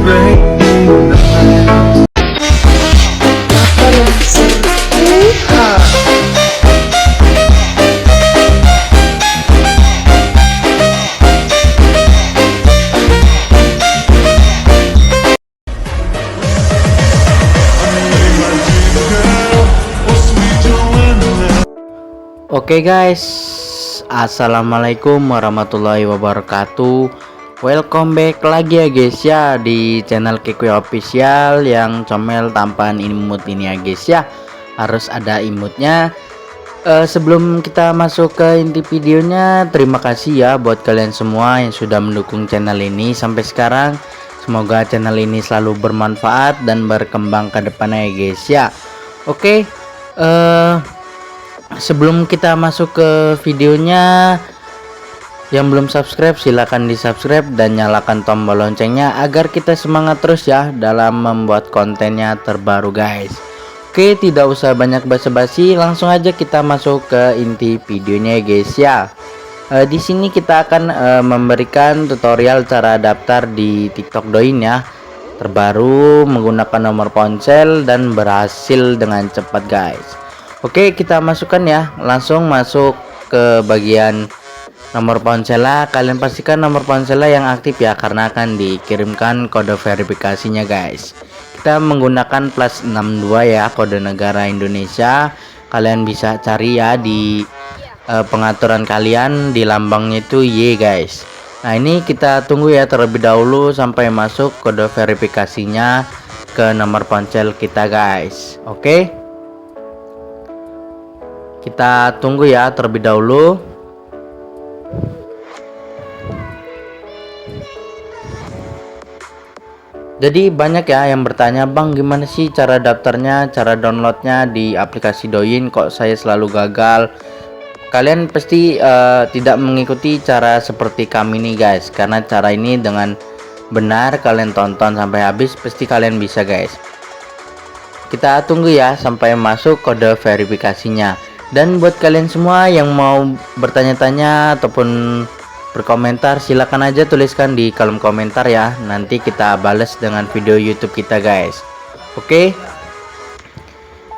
Oke guys, assalamualaikum warahmatullahi wabarakatuh. Welcome back lagi ya guys ya di channel Kikui Official yang comel tampan imut ini ya guys ya. Harus ada imutnya. Sebelum kita masuk ke inti videonya, terima kasih ya buat kalian semua yang sudah mendukung channel ini sampai sekarang. Semoga channel ini selalu bermanfaat dan berkembang ke depannya ya guys ya. Oke, sebelum kita masuk ke videonya, yang belum subscribe silahkan di subscribe dan nyalakan tombol loncengnya agar kita semangat terus ya dalam membuat kontennya terbaru guys. Oke, tidak usah banyak basa-basi, langsung aja kita masuk ke inti videonya ya guys ya. Di sini kita akan memberikan tutorial cara daftar di TikTok Douyin ya, terbaru menggunakan nomor ponsel dan berhasil dengan cepat guys. Oke, kita masukkan ya, langsung masuk ke bagian nomor ponsel. Kalian pastikan nomor ponsel yang aktif ya, karena akan dikirimkan kode verifikasinya guys. Kita menggunakan plus 62 ya, kode negara Indonesia. Kalian bisa cari ya di pengaturan kalian, di lambangnya itu Y guys. Nah ini kita tunggu ya terlebih dahulu sampai masuk kode verifikasinya ke nomor ponsel kita guys. Oke, kita tunggu ya terlebih dahulu. Jadi banyak ya yang bertanya, bang gimana sih cara daftarnya, cara downloadnya di aplikasi Douyin, kok saya selalu gagal. Kalian pasti tidak mengikuti cara seperti kami nih guys, karena cara ini dengan benar kalian tonton sampai habis pasti kalian bisa guys. Kita tunggu ya sampai masuk kode verifikasinya. Dan buat kalian semua yang mau bertanya-tanya ataupun berkomentar, silakan aja tuliskan di kolom komentar ya. Nanti kita balas dengan video YouTube kita guys. Oke.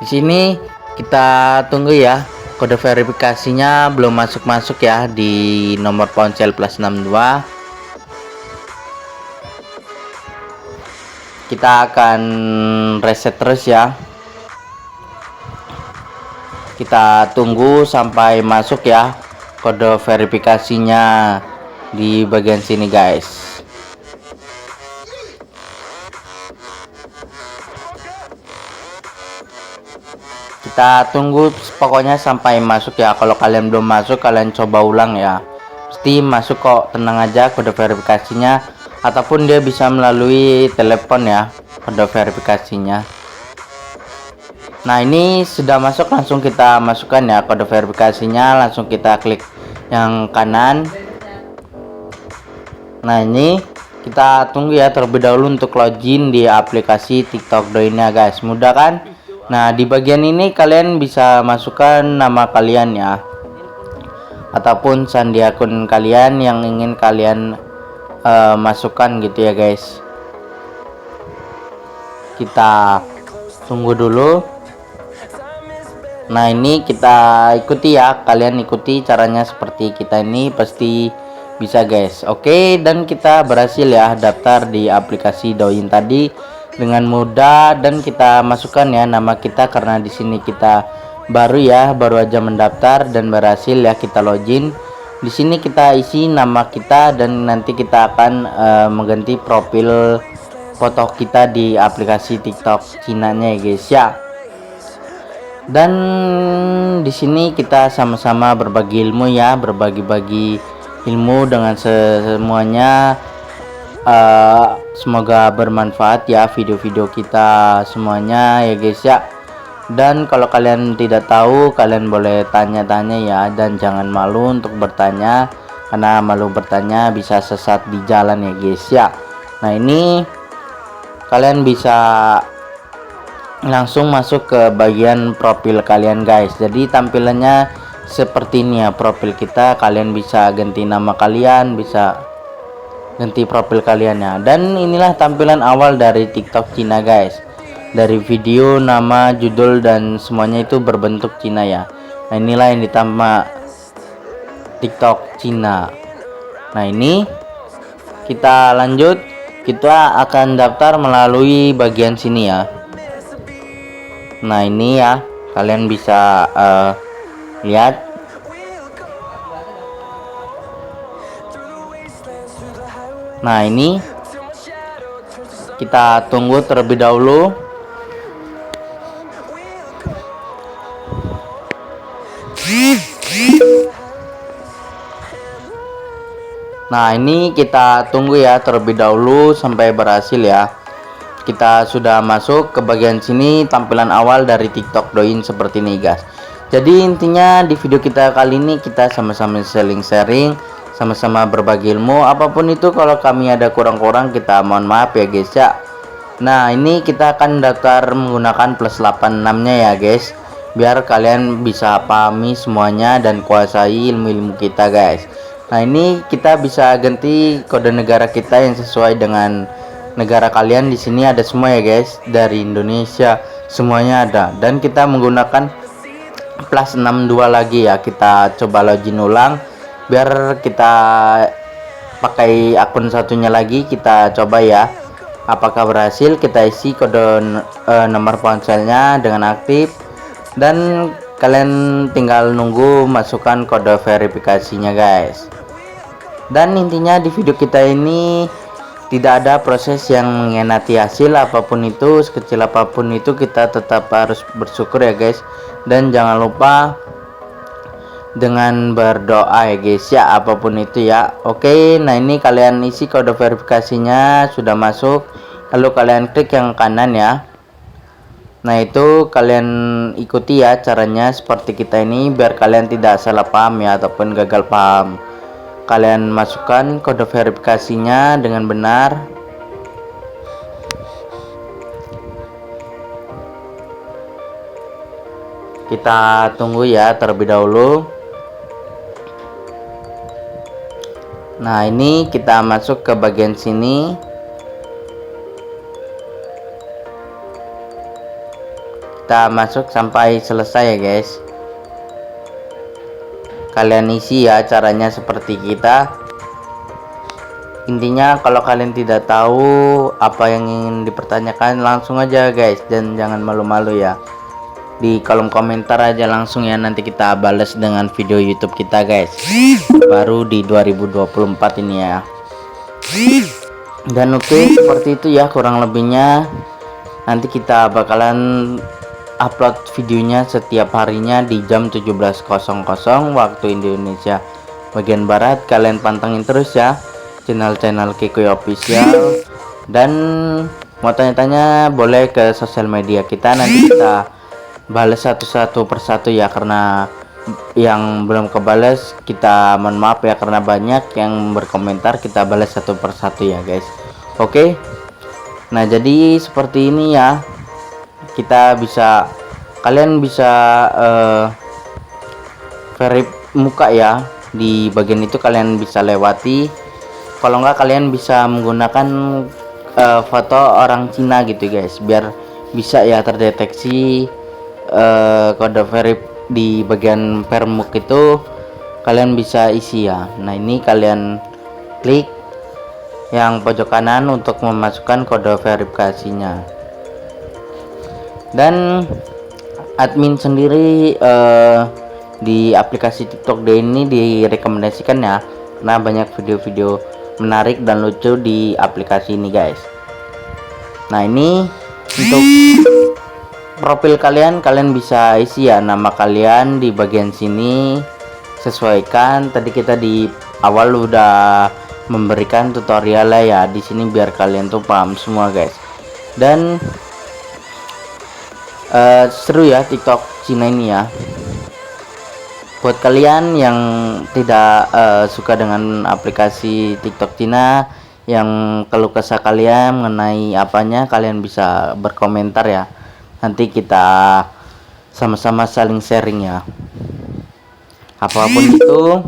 Di sini kita tunggu ya. Kode verifikasinya belum masuk-masuk ya di nomor ponsel plus 62. Kita akan reset terus ya. Kita tunggu sampai masuk ya kode verifikasinya di bagian sini guys. Kita tunggu pokoknya sampai masuk ya. Kalau kalian belum masuk, kalian coba ulang ya, pasti masuk kok, tenang aja kode verifikasinya, ataupun dia bisa melalui telepon ya kode verifikasinya. Nah ini sudah masuk, langsung kita masukkan ya kode verifikasinya, langsung kita klik yang kanan. Nah ini kita tunggu ya terlebih dahulu untuk login di aplikasi TikTok Douyin ya guys, mudah kan? Nah di bagian ini kalian bisa masukkan nama kalian ya, ataupun sandi akun kalian yang ingin kalian masukkan gitu ya guys. Kita tunggu dulu. Nah ini kita ikuti ya, kalian ikuti caranya seperti kita ini pasti bisa guys. Oke, dan kita berhasil ya daftar di aplikasi Douyin tadi dengan mudah, dan kita masukkan ya nama kita karena di sini kita baru ya, baru aja mendaftar dan berhasil ya kita login. Di sini kita isi nama kita dan nanti kita akan mengganti profil foto kita di aplikasi TikTok Cinanya ya guys ya. Dan di sini kita sama-sama berbagi ilmu ya, berbagi-bagi ilmu dengan semuanya. Semoga bermanfaat ya video-video kita semuanya ya guys ya. Dan kalau kalian tidak tahu, kalian boleh tanya-tanya ya, dan jangan malu untuk bertanya, karena malu bertanya bisa sesat di jalan ya guys ya. Nah ini kalian bisa langsung masuk ke bagian profil kalian guys. Jadi tampilannya seperti ini ya profil kita. Kalian bisa ganti nama kalian, bisa ganti profil kalian ya. Dan inilah tampilan awal dari TikTok Cina guys. Dari video, nama, judul dan semuanya itu berbentuk Cina ya. Nah inilah yang ditambah TikTok Cina. Nah ini kita lanjut, kita akan daftar melalui bagian sini ya. Nah ini ya, kalian bisa lihat. Nah ini kita tunggu terlebih dahulu. Nah ini kita tunggu ya terlebih dahulu sampai berhasil ya. Kita sudah masuk ke bagian sini, tampilan awal dari TikTok Douyin seperti ini guys. Jadi intinya di video kita kali ini kita sama-sama sharing, sama-sama berbagi ilmu. Apapun itu, kalau kami ada kurang-kurang kita mohon maaf ya guys ya. Nah ini kita akan daftar menggunakan plus 86 nya ya guys, biar kalian bisa pahami semuanya dan kuasai ilmu-ilmu kita guys. Nah ini kita bisa ganti kode negara kita yang sesuai dengan negara kalian. Di sini ada semua ya guys, dari Indonesia semuanya ada, dan kita menggunakan plus 62 lagi ya. Kita coba login ulang biar kita pakai akun satunya lagi. Kita coba ya apakah berhasil. Kita isi kode nomor ponselnya dengan aktif, dan kalian tinggal nunggu masukkan kode verifikasinya guys. Dan intinya di video kita ini tidak ada proses yang mengkhianati hasil. Apapun itu, sekecil apapun itu, kita tetap harus bersyukur ya guys. Dan jangan lupa dengan berdoa ya guys ya, apapun itu ya. Oke, nah ini kalian isi kode verifikasinya sudah masuk, lalu kalian klik yang kanan ya. Nah itu kalian ikuti ya caranya seperti kita ini, biar kalian tidak salah paham ya ataupun gagal paham. Kalian masukkan kode verifikasinya dengan benar. Kita tunggu ya terlebih dahulu. Nah ini kita masuk ke bagian sini. Kita masuk sampai selesai ya guys. Kalian isi ya caranya seperti kita. Intinya kalau kalian tidak tahu apa yang ingin dipertanyakan, langsung aja guys, dan jangan malu-malu ya. Di kolom komentar aja langsung ya, nanti kita balas dengan video YouTube kita guys. Baru di 2024 ini ya. Dan oke, seperti itu ya kurang lebihnya. Nanti kita bakalan upload videonya setiap harinya di jam 17.00 waktu Indonesia bagian barat. Kalian pantengin terus ya channel-channel Kikuy Official, dan mau tanya-tanya boleh ke sosial media kita, nanti kita balas satu-satu persatu ya. Karena yang belum kebales kita mohon maaf ya, karena banyak yang berkomentar, kita balas satu persatu ya guys. Oke, nah jadi seperti ini ya, kita bisa, kalian bisa verif muka ya. Di bagian itu kalian bisa lewati. Kalau enggak kalian bisa menggunakan foto orang Cina gitu guys, biar bisa ya terdeteksi kode verif di bagian permuk itu. Kalian bisa isi ya. Nah ini kalian klik yang pojok kanan untuk memasukkan kode verifikasinya. Dan admin sendiri di aplikasi TikTok Douyin ini direkomendasikan ya, karena banyak video-video menarik dan lucu di aplikasi ini guys. Nah ini untuk profil kalian bisa isi ya nama kalian di bagian sini, sesuaikan. Tadi kita di awal udah memberikan tutorial lah ya di sini, biar kalian tuh paham semua guys. Dan seru ya TikTok Cina ini ya. Buat kalian yang tidak suka dengan aplikasi TikTok Cina, yang keluh kesah kalian mengenai apanya, kalian bisa berkomentar ya. Nanti kita sama-sama saling sharing ya. Apapun itu,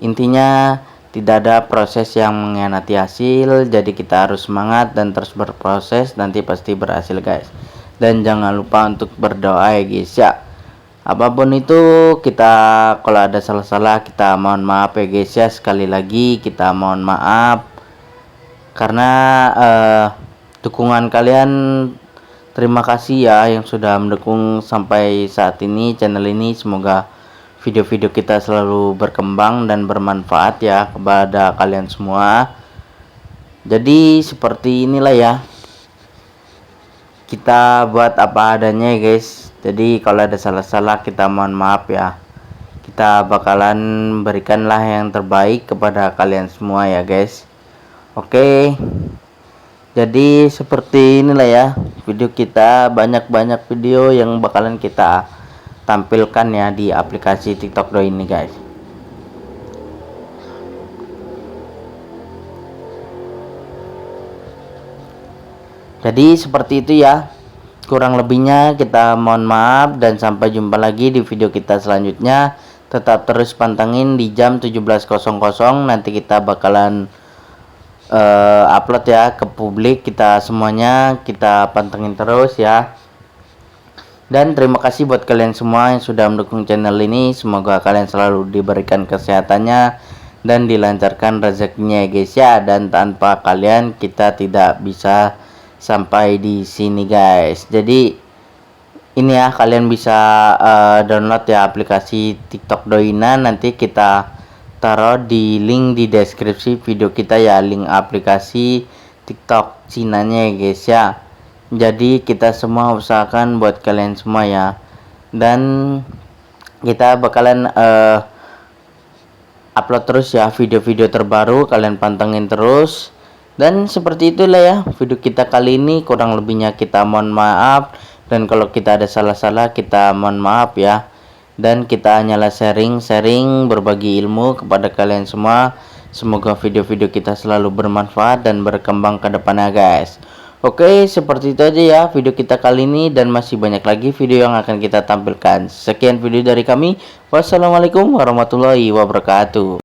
intinya tidak ada proses yang mengkhianati hasil. Jadi kita harus semangat dan terus berproses, nanti pasti berhasil guys. Dan jangan lupa untuk berdoa ya guys ya. Apapun itu, kita kalau ada salah-salah kita mohon maaf ya guys ya. Sekali lagi kita mohon maaf karena dukungan kalian. Terima kasih ya yang sudah mendukung sampai saat ini channel ini. Semoga video-video kita selalu berkembang dan bermanfaat ya kepada kalian semua. Jadi seperti inilah ya, kita buat apa adanya ya guys. Jadi kalau ada salah-salah kita mohon maaf ya. Kita bakalan berikanlah yang terbaik kepada kalian semua ya guys. Oke, jadi seperti inilah ya video kita. Banyak-banyak video yang bakalan kita tampilkan ya di aplikasi TikTok Doi ini guys. Jadi seperti itu ya, kurang lebihnya kita mohon maaf dan sampai jumpa lagi di video kita selanjutnya. Tetap terus pantengin di jam 17.00 nanti kita bakalan upload ya ke publik. Kita semuanya kita pantengin terus ya. Dan terima kasih buat kalian semua yang sudah mendukung channel ini. Semoga kalian selalu diberikan kesehatannya dan dilancarkan rezekinya ya guys ya. Dan tanpa kalian kita tidak bisa sampai di sini guys. Jadi ini ya, kalian bisa download ya aplikasi TikTok Doina. Nanti kita taruh di link di deskripsi video kita ya, link aplikasi TikTok Cinanya ya guys ya. Jadi kita semua usahakan buat kalian semua ya. Dan kita bakalan upload terus ya video-video terbaru, kalian pantengin terus. Dan seperti itulah ya video kita kali ini. Kurang lebihnya kita mohon maaf, dan kalau kita ada salah-salah kita mohon maaf ya. Dan kita hanyalah sharing berbagi ilmu kepada kalian semua. Semoga video-video kita selalu bermanfaat dan berkembang ke depannya guys. Oke, seperti itu aja ya video kita kali ini, dan masih banyak lagi video yang akan kita tampilkan. Sekian video dari kami. Wassalamualaikum warahmatullahi wabarakatuh.